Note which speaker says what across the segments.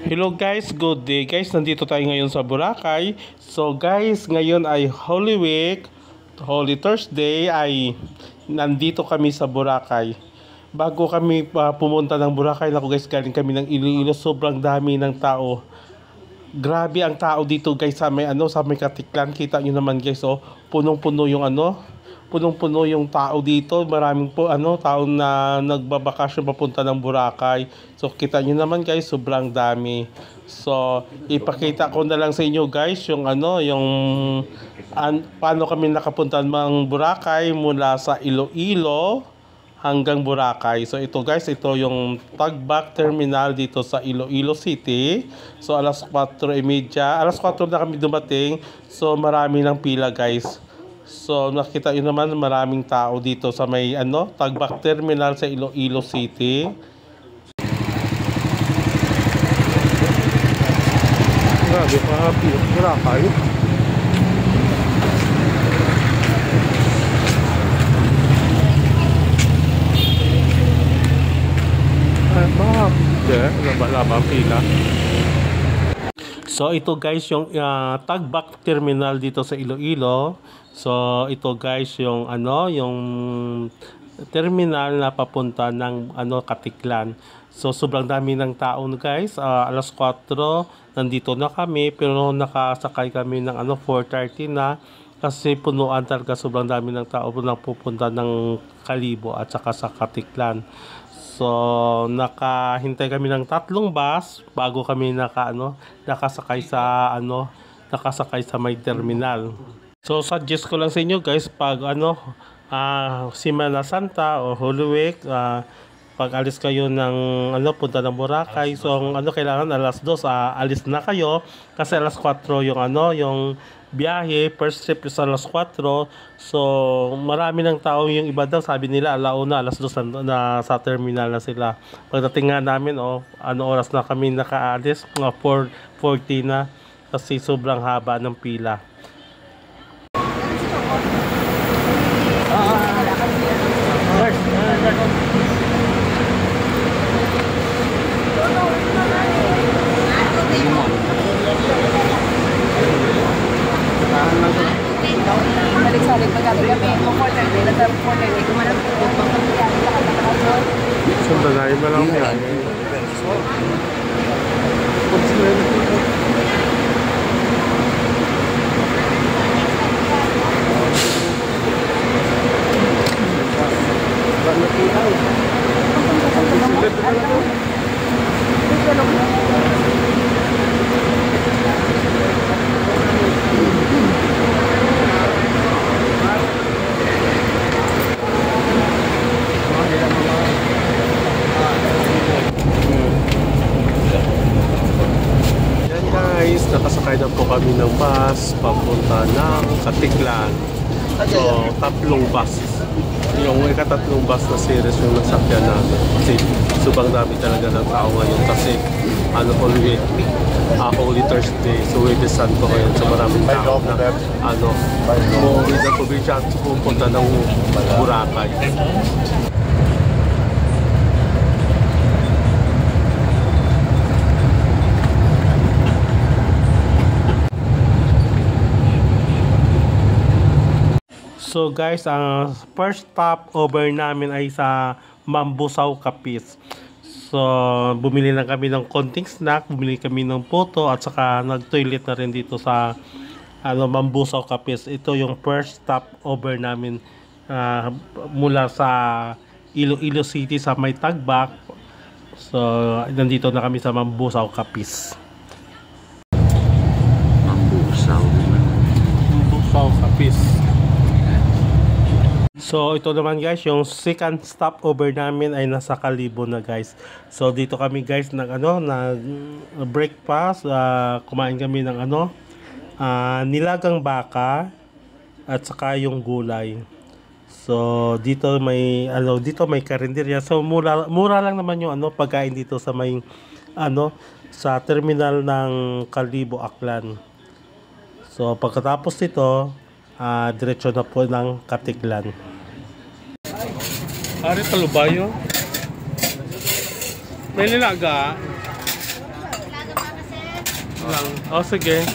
Speaker 1: Hello guys, good day guys. Nandito tayo ngayon sa Boracay. So guys, ngayon ay Holy Week, Holy Thursday ay nandito kami sa Boracay. Bago kami pumunta ng Boracay, ako guys, galing kami ng Iloilo. Sobrang dami ng tao. Grabe ang tao dito guys sa may sa may Katiklan. Kita nyo naman guys, oh, punong-puno yung punong-puno yung tao dito. Maraming tao na nagbabakasyon papunta ng Boracay. So kita nyo naman guys, sobrang dami. So ipakita ko na lang sa inyo guys yung paano kami nakapunta ng Boracay mula sa Iloilo hanggang Boracay. So ito guys, ito yung Tagbak Terminal dito sa Iloilo City. So alas 4:30, alas 4 na kami dumating. So marami ng pila guys. So nakita nyo naman maraming tao dito sa may Tagbak Terminal sa Iloilo City. Grabe pa, Boracay. Laba-laba pila. So ito guys yung Tagbak Terminal dito sa Iloilo. So ito guys yung yung terminal na papunta ng Katiklan. So sobrang dami ng tao guys. Alas 4 nandito na kami, pero nakasakay kami ng 4:30 na kasi punuan talaga, sobrang dami ng tao na pupunta ng Kalibo at saka sa Katiklan. So nakahintay kami ng 3 bus bago kami nakasakay sa may terminal. So suggest ko lang sa inyo guys, pag Semana Santa o Holy Week, pag alis kayo ng punta ng Boracay, so kailangan alas 2 alis na kayo kasi alas 4 yung biyahe. First trip is alas 4. So marami ng tao, yung iba daw sabi nila alauna, alas 2 na sa terminal na sila. Pagdating nga namin, oras na kami nakaalis, mga 4:40 na kasi sobrang haba ng pila.
Speaker 2: Balik-salik pagkati kami, kung 4:30, nasa 4:30, kumanap po,
Speaker 1: sandalay mo lang yan. Nakasakay na po kami ng bus papunta ng Katiklan. So, 3 bus. Yung ika-3 bus na series yung nasakyan namin. Kasi subang dami talaga ng tao ngayon kasi Holy Week, Holy Thursday. So, Wede Santo ngayon. So, maraming tao na umuwi ng probinsya at pupunta ng Boracay. So guys, ang first stop over namin ay sa Mambusaw, Capiz. So bumili lang kami ng konting snack, bumili kami ng photo at saka nag-toilet na rin dito sa Mambusaw, Capiz. Ito yung first stop over namin mula sa Iloilo City sa may Tagbak. So nandito na kami sa Mambusaw, Capiz. Mambusaw, Capiz. So ito naman guys, yung second stop over namin ay nasa Kalibo na guys. So dito kami guys nag breakfast, kumain kami ng nilagang baka at saka yung gulay. So dito may karinderya. So mura lang naman yung pagkain dito sa may sa terminal ng Kalibo, Aklan. So pagkatapos nito, diretso na po ng Katiklan. Ari talubayo. May nilaga. lang. O, sige.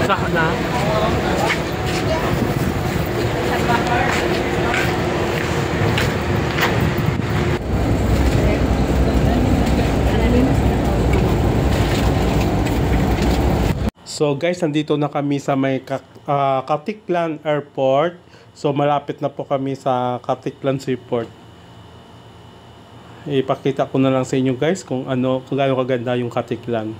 Speaker 1: Saka na. So guys, nandito na kami sa may Katiklan Airport. So malapit na po kami sa Katiklan Seaport. Ipakita ko na lang sa inyo guys kung gaano kaganda yung Katiklan.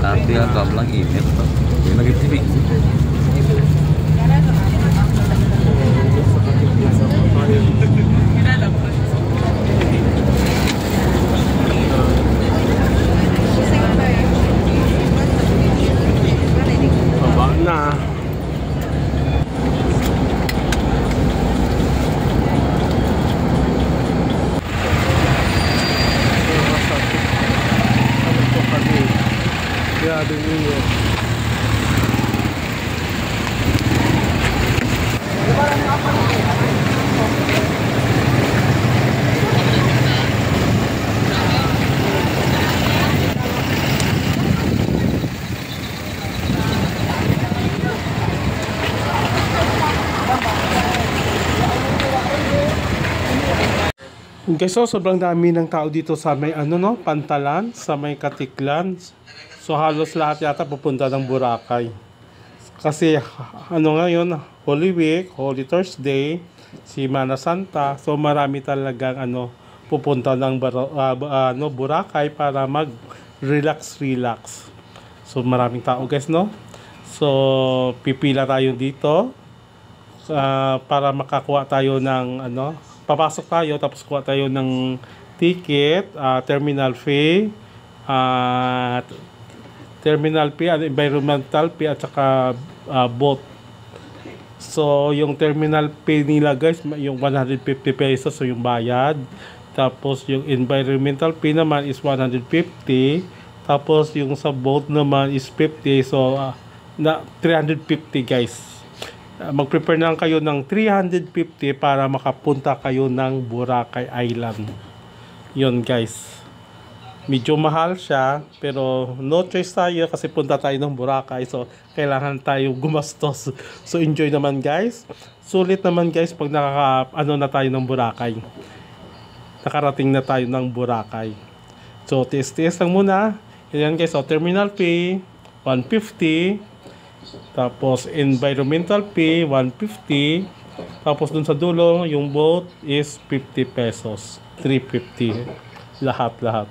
Speaker 3: Tapi agak bilang ini tuh, ini lagi TV.
Speaker 1: Baba na. Grabe niyo. Guys, so sobrang dami ng tao dito sa may Pantalan, sa may Katiklan. So halos lahat yata pupunta ng Boracay. Kasi ngayon, Holy Week, Holy Thursday, Semana Santa. So marami talagang pupunta ng Boracay para mag-relax. So maraming tao guys, no? So pipila tayo dito para makakuha tayo ng papasok tayo tapos kuha tayo ng ticket, terminal fee, environmental fee at saka boat. So yung terminal fee nila guys, yung 150 pesos so yung bayad. Tapos yung environmental fee naman is 150. Tapos yung sa boat naman is 50. So 350 guys. Mag-prepare na kayo ng 350 para makapunta kayo ng Boracay Island. Yun guys. Medyo mahal siya, pero no choice tayo kasi punta tayo ng Boracay. So, kailangan tayo gumastos. So, enjoy naman guys. Sulit naman guys pag na tayo ng Boracay. Nakarating na tayo ng Boracay. So, tiis-tiis lang muna. Yan guys, so terminal fee, 150. Tapos environmental fee 150. Tapos dun sa dulo yung boat is 50 pesos, 350 lahat.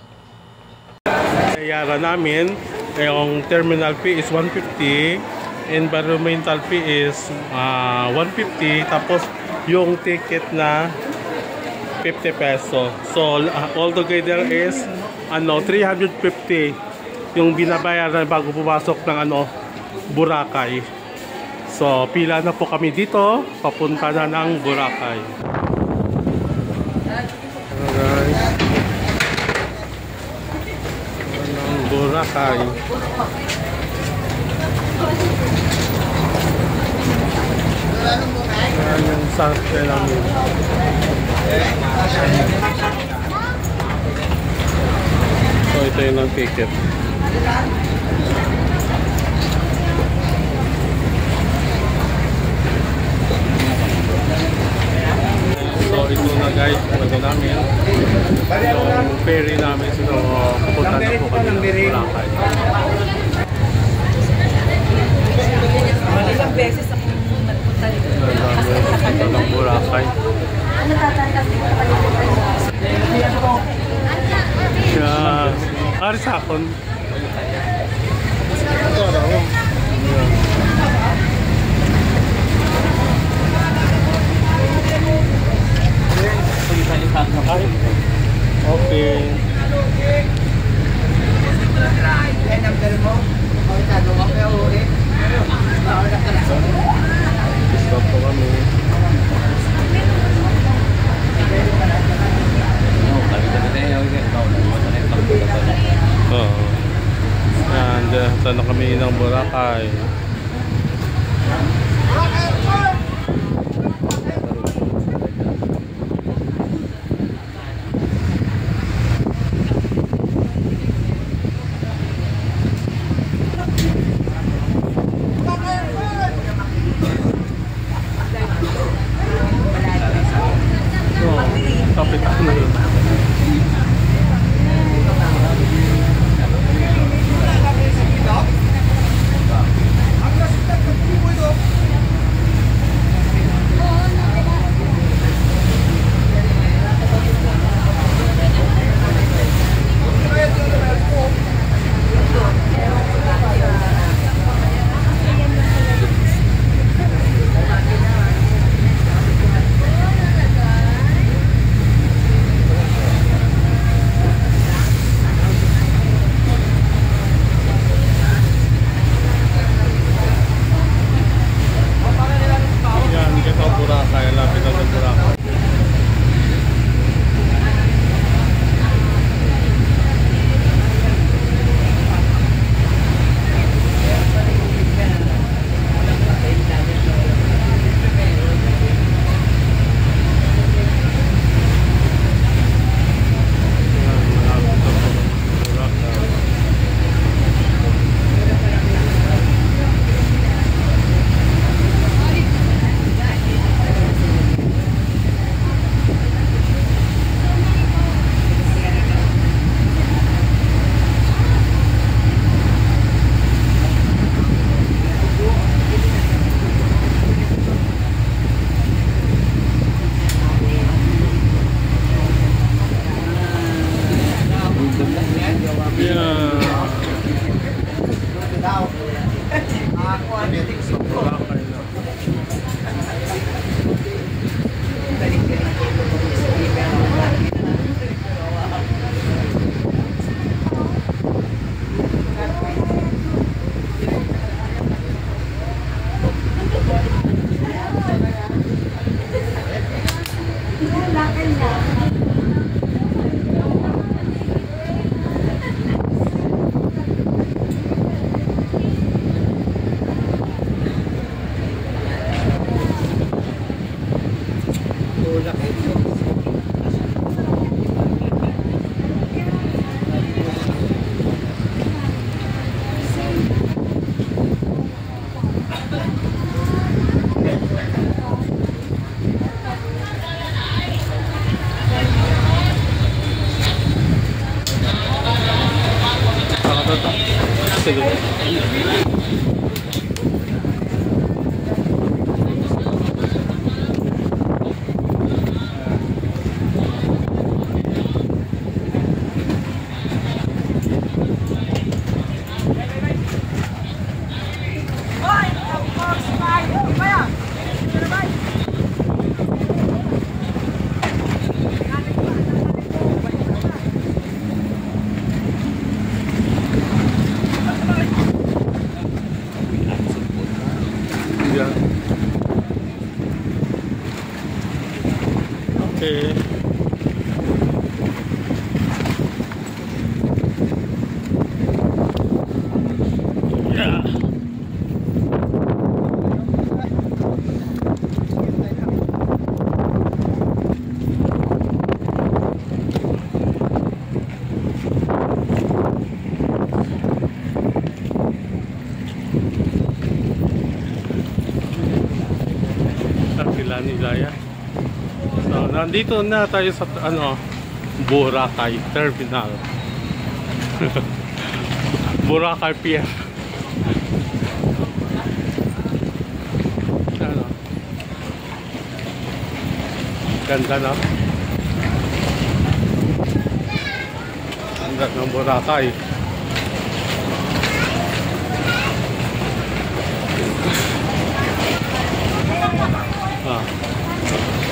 Speaker 1: Kaya namin yung terminal fee is 150, environmental fee is 150, tapos yung ticket na 50 peso. So all together is 350 yung binabayaran bago pumasok ng Boracay. So, pila na po kami dito. Papunta na ng Boracay. Alright. Ng Boracay. Ayan yung sasya namin. So, ito yung ang ticket. So ito na guys, namin yung ferry namin. So pupunta na po kami ng Boracay.
Speaker 2: Ilang beses akong nagpunta dito.
Speaker 1: Ng Boracay.
Speaker 2: Ano tatanggap mo sa kanila?
Speaker 1: Yan. Ari sa akon. Ito raw. Okay. Stop po kami. Oo. Yan, dyan na kami ng Boracay. Kapitan na yun. Sige. Okay. Yeah. Ni Gaya. So, nandito na tayo sa Boracay Terminal. Boracay Pier. Ganda, no? Ganda ng Boracay.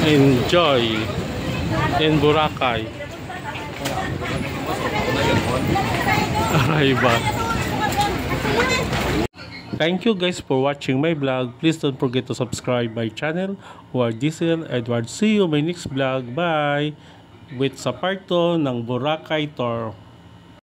Speaker 1: Enjoy in Boracay. Arriba. Thank you guys for watching my vlog. Please don't forget to subscribe my channel, Ward Diesel Edward. See you my next vlog. Bye! With sa part 2 ng Boracay Tour.